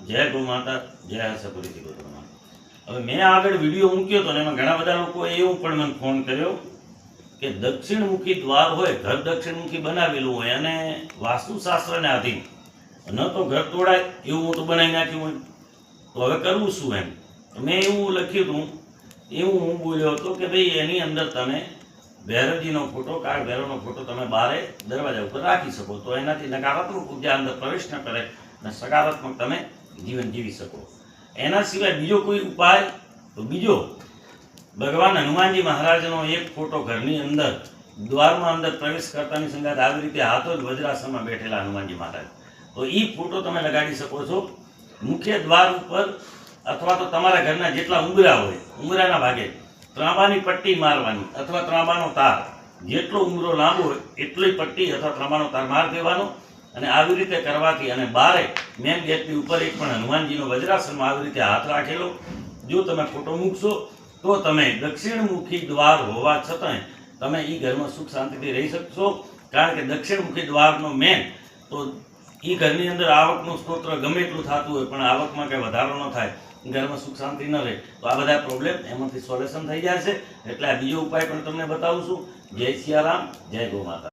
જય ગૌ માતા, જય આશાપુરી ગોત્રમાં. હવે મેં આગળ વિડીયો મૂક્યો હતો ને એમાં ઘણા બધા લોકોએ એવું પણ મને ફોન કર્યો કે દક્ષિણમુખી દ્વાર હોય, ઘર દક્ષિણમુખી બનાવેલું હોય અને વાસ્તુશાસ્ત્રને આધીન ન તો ઘર તોડાય એવું હું તો બનાવી નાખ્યું હોય, તો હવે કરવું શું એમ. મેં એવું લખ્યું હતું, એવું હું બોલ્યો હતો કે ભાઈ એની અંદર તમે ભૈરવજીનો ફોટો, કાળ ભૈરવનો ફોટો તમે બારે દરવાજા ઉપર રાખી શકો, તો એનાથી નકારાત્મક ઉર્જા અંદર પ્રવેશ ન કરે અને સકારાત્મક તમે જીવન જીવી શકો. એના સિવાય બીજો કોઈ ઉપાય તો બીજો, ભગવાન હનુમાનજી મહારાજનો એક ફોટો ઘરની અંદર દ્વારમાં અંદર પ્રવેશ કરતાની સંગાત આવી રીતે હાથો જ વજ્રાસનમાં બેઠેલા હનુમાનજી મહારાજ, તો એ ફોટો તમે લગાડી શકો છો મુખ્ય દ્વાર ઉપર, અથવા તો તમારા ઘરના જેટલા ઉંબરા હોય ઉંબરાના ભાગે ત્રાંબાની પટ્ટી મારવાની, અથવા ત્રાંબાનો તાર, જેટલો ઉંબરો લાંબો હોય એટલી પટ્ટી અથવા ત્રાંબાનો તાર માર દેવાનો. અને આવી રીતે કરવાથી અને બારે મેન ગેટની ઉપર એક પણ હનુમાનજીનો વજ્રાસનમાં આવી રીતે હાથ રાખેલો જો તમે ફોટો મૂકશો તો તમે દક્ષિણમુખી દ્વાર હોવા છતાંય તમે એ ઘરમાં સુખ શાંતિથી રહી શકશો. કારણ કે દક્ષિણમુખી દ્વારનો મેન તો એ ઘરની અંદર આવકનું સ્તોત્ર ગમે એટલું થતું હોય પણ આવકમાં કંઈ વધારો ન થાય, ઘરમાં સુખ શાંતિ ન રહે, તો આ બધા પ્રોબ્લેમ એમાંથી સોલ્યુશન થઈ જાય છે. એટલે આ બીજો ઉપાય પણ તમને બતાવું છું. જય સિયારામ, જય ગૌ માતા.